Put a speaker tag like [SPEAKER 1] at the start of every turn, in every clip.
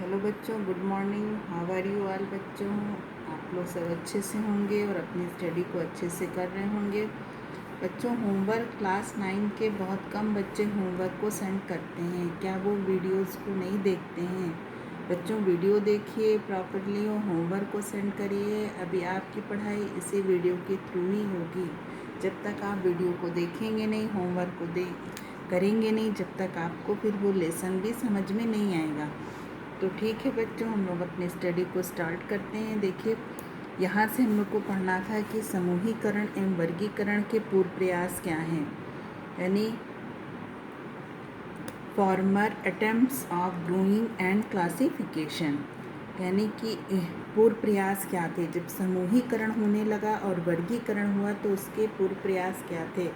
[SPEAKER 1] Hello बच्चों, good morning. How are you all बच्चों। आप लोग सब अच्छे से होंगे और अपनी स्टडी को अच्छे से कर रहे होंगे। बच्चों, होमवर्क क्लास 9 के बहुत कम बच्चे होमवर्क को सेंड करते हैं। क्या वो वीडियोस को नहीं देखते हैं? बच्चों, वीडियो देखिए प्रॉपरली और होमवर्क को सेंड करिए। अभी आपकी पढ़ाई इसी वीडियो के थ्रू ही होगी। जब तक आप वीडियो को देखेंगे नहीं, होमवर्क को करेंगे नहीं, जब तक आपको फिर वो लेसन भी समझ में नहीं आएगा। तो ठीक है बच्चों, हम लोग अपनी स्टडी को स्टार्ट करते हैं। देखिए, यहाँ से हम लोग को पढ़ना था कि समूहीकरण एवं वर्गीकरण के पूर्व प्रयास क्या हैं, यानी former attempts of grouping and classification, यानी कि पूर्व प्रयास क्या थे। जब समूहीकरण होने लगा और वर्गीकरण हुआ तो उसके पूर्व प्रयास क्या थे,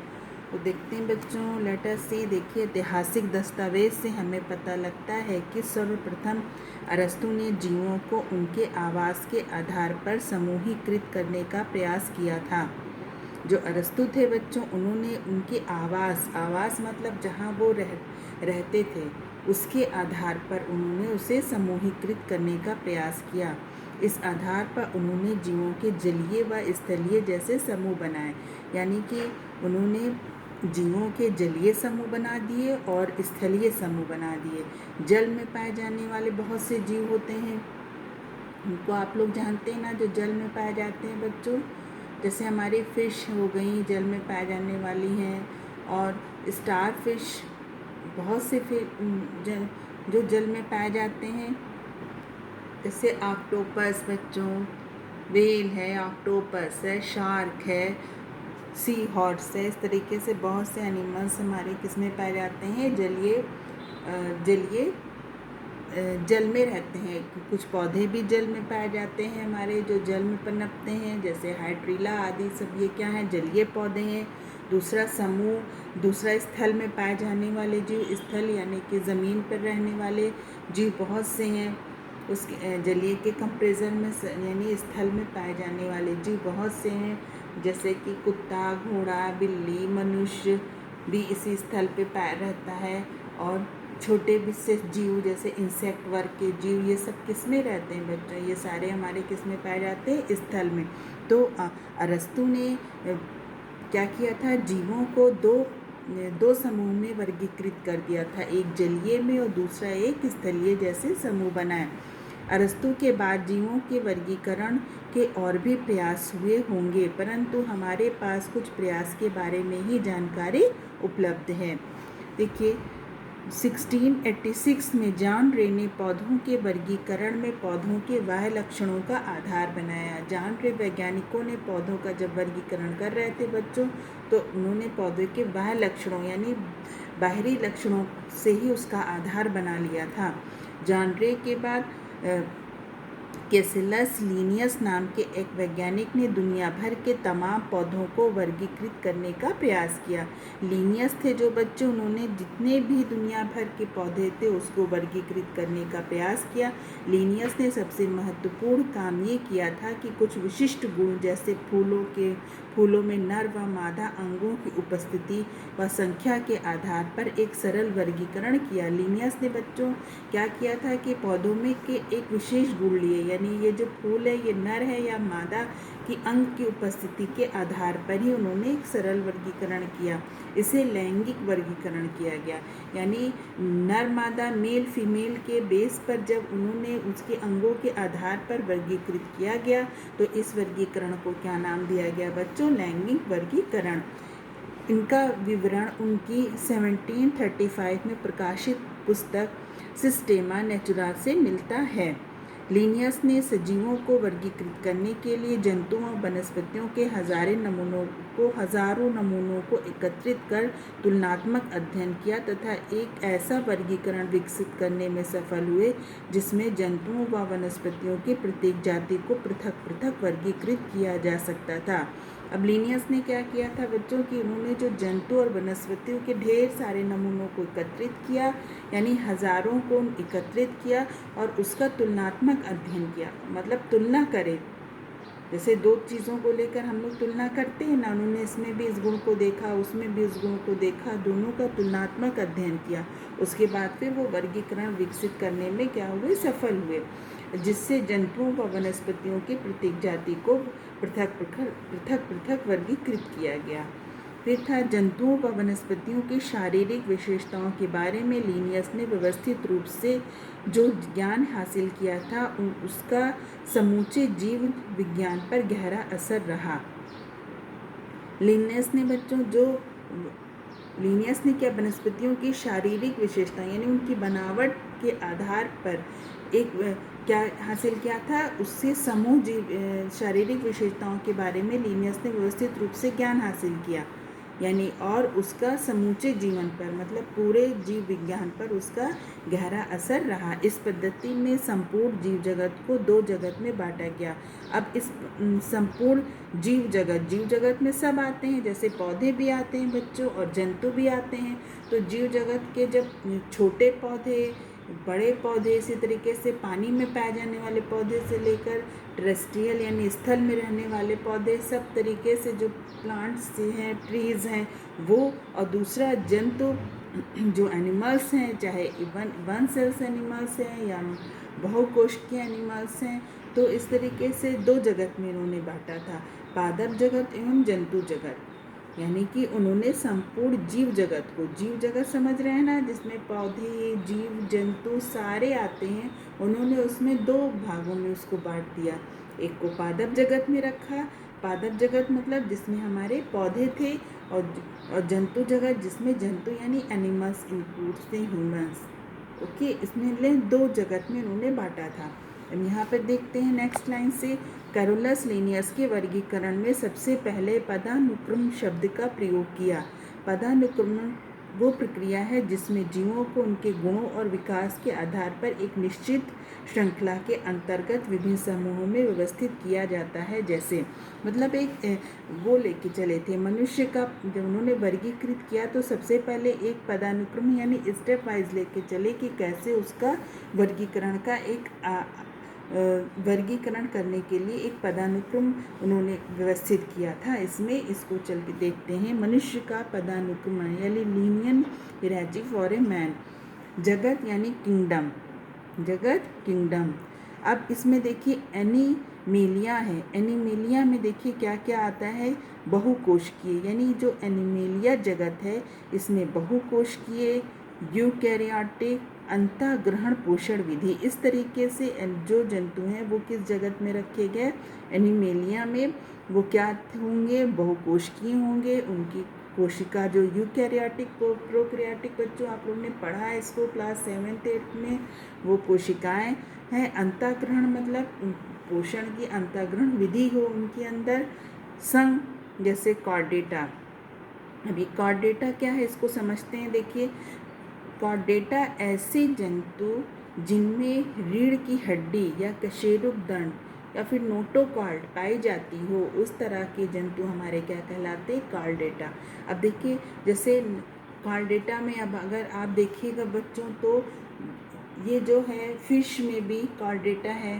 [SPEAKER 1] तो देखते हैं बच्चों। लेट अस सी। देखिए, ऐतिहासिक दस्तावेज से हमें पता लगता है कि सर्वप्रथम अरस्तु ने जीवों को उनके आवास के आधार पर समूहीकृत करने का प्रयास किया था। जो अरस्तु थे बच्चों, उन्होंने उनके आवास मतलब जहाँ वो रहते थे, उसके आधार पर उन्होंने उसे समूहीकृत करने का प्रयास किया। इस आधार पर उन्होंने जीवों के जलीय व स्थलीय जैसे समूह बनाए, यानी कि उन्होंने जीवों के जलीय समूह बना दिए और स्थलीय समूह बना दिए। जल में पाए जाने वाले बहुत से जीव होते हैं, उनको आप लोग जानते हैं ना, जो जल में पाए जाते हैं बच्चों। जैसे हमारी फ़िश हो गई, जल में पाए जाने वाली हैं, और स्टार फिश, बहुत से जो जल में पाए जाते हैं। जैसे ऑक्टोपस बच्चों, व्हेल है, ऑक्टोपस है, शार्क है, सी हॉर्स है। इस तरीके से बहुत से एनिमल्स हमारे किस में पाए जाते हैं, जलीय जल में रहते हैं। कुछ पौधे भी जल में पाए जाते हैं हमारे, जो जल में पनपते हैं, जैसे हाइड्रिला आदि सब। ये क्या हैं, जलीय पौधे हैं। दूसरा समूह, दूसरा स्थल में पाए जाने वाले जीव। स्थल यानी कि ज़मीन पर रहने वाले जीव बहुत से हैं। उसके जलीय के कंपेरिजन में यानी स्थल में पाए जाने वाले जीव बहुत से हैं, जैसे कि कुत्ता, घोड़ा, बिल्ली, मनुष्य भी इसी स्थल पे पाया रहता है। और छोटे विशेष जीव जैसे इंसेक्ट वर्ग के जीव, ये सब किस में रहते हैं बच्चों, ये सारे हमारे किस में पाए जाते हैं, स्थल में। तो अरस्तु ने क्या किया था, जीवों को दो समूह में वर्गीकृत कर दिया था, एक जलीय में और दूसरा एक स्थलीय जैसे समूह बनाए। अरस्तु के बाद जीवों के वर्गीकरण के और भी प्रयास हुए होंगे, परंतु हमारे पास कुछ प्रयास के बारे में ही जानकारी उपलब्ध है। देखिए, 1686 में जॉन रे ने पौधों के वर्गीकरण में पौधों के बाह्य लक्षणों का आधार बनाया। जॉन रे वैज्ञानिकों ने पौधों का जब वर्गीकरण कर रहे थे बच्चों, तो उन्होंने पौधे के बाह्य लक्षणों यानी बाहरी लक्षणों से ही उसका आधार बना लिया था। जॉन रे के बाद कैसिलस लीनियस नाम के एक वैज्ञानिक ने दुनिया भर के तमाम पौधों को वर्गीकृत करने का प्रयास किया। लीनियस थे जो बच्चे, उन्होंने जितने भी दुनिया भर के पौधे थे उसको वर्गीकृत करने का प्रयास किया। लीनियस ने सबसे महत्वपूर्ण काम ये किया था कि कुछ विशिष्ट गुण, जैसे फूलों में नर व मादा अंगों की उपस्थिति व संख्या के आधार पर एक सरल वर्गीकरण किया। लीनियस ने बच्चों क्या किया था कि पौधों में के एक विशेष गुण लिए, यानी ये जो फूल है ये नर है या मादा की अंग की उपस्थिति के आधार पर ही उन्होंने एक सरल वर्गीकरण किया। इसे लैंगिक वर्गीकरण किया गया, यानी नर मादा मेल फीमेल के बेस पर जब उन्होंने उसके अंगों के आधार पर वर्गीकृत किया गया, तो इस वर्गीकरण को क्या नाम दिया गया बच्चों, लैंगिक वर्गीकरण। इनका विवरण उनकी 1735 में प्रकाशित पुस्तक सिस्टेमा नेचुरा से मिलता है। लीनियस ने सजीवों को वर्गीकृत करने के लिए जंतुओं और वनस्पतियों के हजारों नमूनों को एकत्रित कर तुलनात्मक अध्ययन किया तथा एक ऐसा वर्गीकरण विकसित करने में सफल हुए जिसमें जंतुओं व वनस्पतियों की प्रत्येक जाति को पृथक पृथक वर्गीकृत किया जा सकता था। अब लीनियस ने क्या किया था बच्चों कि उन्होंने जो जंतु और वनस्पतियों के ढेर सारे नमूनों को एकत्रित किया, यानी हजारों को एकत्रित किया और उसका तुलनात्मक अध्ययन किया, मतलब तुलना करे जैसे दो चीज़ों को लेकर हम लोग तुलना करते हैं ना, उन्होंने इसमें भी इस गुण को देखा, उसमें भी इस गुण को देखा, दोनों का तुलनात्मक अध्ययन किया। उसके बाद फिर वो वर्गीकरण विकसित करने में क्या हुए, सफल हुए, जिससे जंतुओं व वनस्पतियों की प्रत्येक जाति को पृथक पृथक वर्गीकृत किया गया। फिर था जंतुओं व वनस्पतियों की शारीरिक विशेषताओं के बारे में लिनियस ने व्यवस्थित रूप से जो ज्ञान हासिल किया था उसका समूचे जीव विज्ञान पर गहरा असर रहा। लिनियस ने क्या, वनस्पतियों की शारीरिक विशेषता यानी उनकी बनावट के आधार पर एक क्या हासिल किया था, उससे समूह जीव शारीरिक विशेषताओं के बारे में लिनियस ने व्यवस्थित रूप से ज्ञान हासिल किया, यानी और उसका समूचे जीवन पर मतलब पूरे जीव विज्ञान पर उसका गहरा असर रहा। इस पद्धति में संपूर्ण जीव जगत को दो जगत में बांटा गया। अब इस संपूर्ण जीव जगत में सब आते हैं, जैसे पौधे भी आते हैं बच्चों और जंतु भी आते हैं। तो जीव जगत के जब छोटे पौधे, बड़े पौधे, इसी तरीके से पानी में पाए जाने वाले पौधे से लेकर टेरेस्ट्रियल यानी स्थल में रहने वाले पौधे, सब तरीके से जो प्लांट्स हैं, ट्रीज़ हैं वो, और दूसरा जंतु जो एनिमल्स हैं, चाहे वन सेल्स एनिमल्स हैं या बहुकोशिकीय एनिमल्स हैं। तो इस तरीके से दो जगत में इन्होंने बांटा था, पादप जगत एवं जंतु जगत। यानी कि उन्होंने संपूर्ण जीव जगत को, जीव जगत समझ रहे हैं ना, जिसमें पौधे, जीव जंतु सारे आते हैं, उन्होंने उसमें दो भागों में उसको बांट दिया। एक को पादप जगत में रखा, पादप जगत मतलब जिसमें हमारे पौधे थे, और जंतु जगत जिसमें जंतु यानी एनिमल्स इंक्लूड्स थे ह्यूमंस। ओके, इसमें दो जगत में उन्होंने बांटा था। अब यहाँ पर देखते हैं नेक्स्ट लाइन से, कैरोलस लिनियस के वर्गीकरण में सबसे पहले पदानुक्रम शब्द का प्रयोग किया। पदानुक्रमण वो प्रक्रिया है जिसमें जीवों को उनके गुणों और विकास के आधार पर एक निश्चित श्रृंखला के अंतर्गत विभिन्न समूहों में व्यवस्थित किया जाता है। जैसे मतलब एक वो लेके चले थे मनुष्य का, जब उन्होंने वर्गीकृत किया तो सबसे पहले एक पदानुक्रम यानी स्टेप वाइज लेके चले कि कैसे उसका वर्गीकरण का एक वर्गीकरण करने के लिए एक पदानुक्रम उन्होंने व्यवस्थित किया था। इसमें इसको चल के देखते हैं। मनुष्य का पदानुक्रम यानी लीनियन हियरार्ची फॉर ए मैन। जगत यानी किंगडम, जगत किंगडम। अब इसमें देखिए एनिमेलिया है, एनिमेलिया में देखिए क्या क्या आता है, बहुकोशिकीय, यानी जो एनिमेलिया जगत है इसमें बहुकोशिकीय, यूकैरियोटिक, अंतःग्रहण पोषण विधि, इस तरीके से जो जंतु हैं वो किस जगत में रखे गए, एनिमेलिया में। वो क्या होंगे, बहुकोशिकीय होंगे, उनकी कोशिका जो यूकैरियोटिक प्रोकैरियोटिक, बच्चों आप लोगों ने पढ़ा है इसको क्लास 7th 8th में, वो कोशिकाएं हैं। अंतःग्रहण मतलब पोषण की अंतःग्रहण विधि हो उनके अंदर। संघ जैसे कॉर्डेटा। अभी कॉर्डेटा क्या है इसको समझते हैं। देखिए कॉर्डेटा ऐसे जंतु जिनमें रीढ़ की हड्डी या कशेरुक दंड या फिर नोटोकॉर्ड पाई जाती हो, उस तरह के जंतु हमारे क्या कहलाते हैं, कॉर्डेटा। अब देखिए जैसे कॉर्डेटा में अब अगर आप देखिएगा बच्चों तो ये जो है फिश में भी कॉर्डेटा है,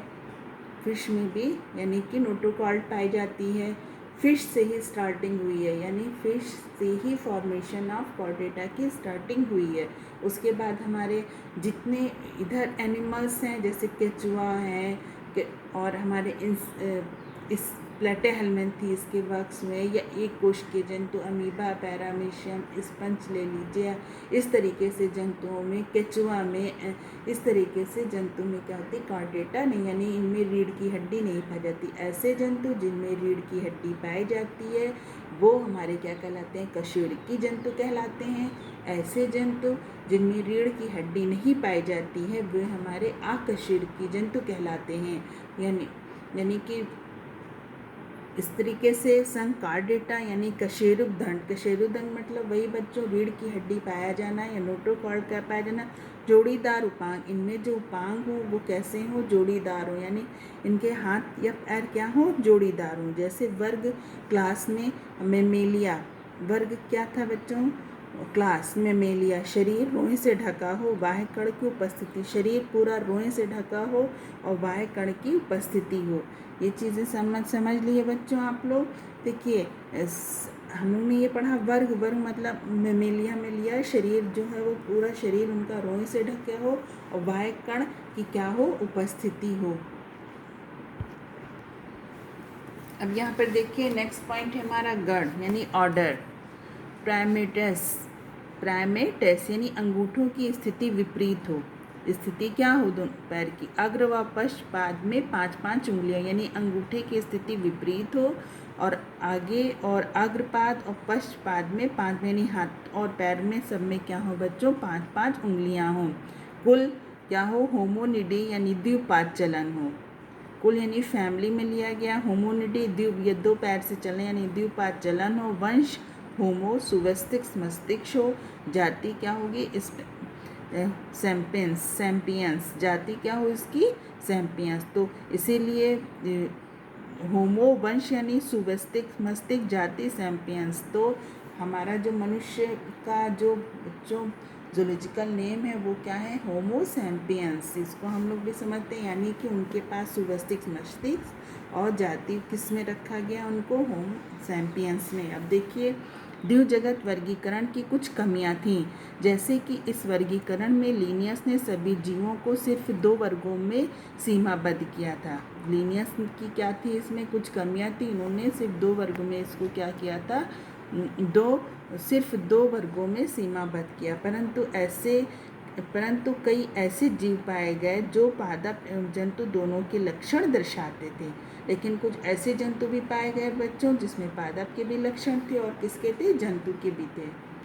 [SPEAKER 1] फिश में भी यानी कि नोटोकॉर्ड पाई जाती है। फिश से ही स्टार्टिंग हुई है, यानी फिश से ही फॉर्मेशन ऑफ कॉर्डेटा की स्टार्टिंग हुई है। उसके बाद हमारे जितने इधर एनिमल्स हैं जैसे केचुआ हैं और हमारे इस प्लेटेहेल्मिन्थेस के वर्क्स में, या एक कोश के जंतु अमीबा, पैरामीशियम, स्पंज ले लीजिए, इस तरीके से जंतुओं में, केचुआ में, इस तरीके से जंतु में क्या होती है, कॉर्डेटा नहीं, यानी इनमें रीढ़ की हड्डी नहीं पाई जाती। ऐसे जंतु जिनमें रीढ़ की हड्डी पाई जाती है वो हमारे क्या कहलाते हैं, कशेरुकी जंतु कहलाते हैं। ऐसे जंतु जिनमें रीढ़ की हड्डी नहीं पाई जाती है वे हमारे अकशेरुकी जंतु कहलाते हैं। यानी कि इस तरीके से संघ कॉर्डेटा यानी कशेरुक दंड, कशेरुक दंड मतलब वही बच्चों रीढ़ की हड्डी पाया जाना या नोटोकॉर्ड का पाया जाना। जोड़ीदार उपांग, इनमें जो उपांग हो वो कैसे हो, जोड़ीदार हो, यानी इनके हाथ या पैर क्या हो, जोड़ीदार हो। जैसे वर्ग क्लास में मेमेलिया, वर्ग क्या था बच्चों, क्लास मेमेलिया, शरीर रोए से ढका हो, बाह्य कण की उपस्थिति, शरीर पूरा रोए से ढका हो और बाह्य कण की उपस्थिति हो। ये चीज़ें समझ लिए बच्चों आप लोग। देखिए हम लोग ने ये पढ़ा वर्ग मतलब मेमेलिया में लिया शरीर जो है वो पूरा शरीर उनका रोए से ढके हो और बाह्य कण की क्या हो, उपस्थिति हो। अब यहाँ पर देखिए नेक्स्ट पॉइंट है हमारा गण यानी ऑर्डर। प्राइमेटस यानी अंगूठों की स्थिति विपरीत हो। स्थिति क्या हो दोनों पैर की, अग्र व पश्च पाद में 5-5 उंगलियां यानी अंगूठे की स्थिति विपरीत हो और आगे और अग्रपाद और पश्च पाद में 5 यानी हाथ और पैर में सब में क्या हो बच्चों, 5-5 उंगलियां हो। कुल क्या हो, होमोनिडी यानी द्विपाद चलन हो। कुल यानी फैमिली में लिया गया, होमोनिडी द्विप ये 2 पैर से चलने यानी द्विपाद चलन हो। वंश होमो सुवस्थिक मस्तिष्क हो। जाति क्या होगी इस सैम्पियंस, जाति क्या हो इसकी, सैम्पियंस। तो इसीलिए होमो वंश यानी सुवस्थिक मस्तिष्क, जाति सैम्पियंस। तो हमारा जो मनुष्य का जो जूलॉजिकल नेम है वो क्या है, होमो सैम्पियंस। इसको हम लोग भी समझते हैं यानी कि उनके पास सुवस्थिक मस्तिष्क और जाति किस में रखा गया उनको, होमो सैम्पियंस में। अब देखिए द्विव जगत वर्गीकरण की कुछ कमियां थीं, जैसे कि इस वर्गीकरण में लिनियस ने सभी जीवों को सिर्फ 2 वर्गों में सीमाबद्ध किया था। लिनियस की क्या थी, इसमें कुछ कमियां थी, इन्होंने सिर्फ 2 वर्गों में इसको क्या किया था, सिर्फ 2 वर्गों में सीमाबद्ध किया। परंतु कई ऐसे जीव पाए गए जो पादप एवं जंतु दोनों के लक्षण दर्शाते थे। लेकिन कुछ ऐसे जंतु भी पाए गए बच्चों जिसमें पादप के भी लक्षण थे और किसके थे, जंतु के भी थे।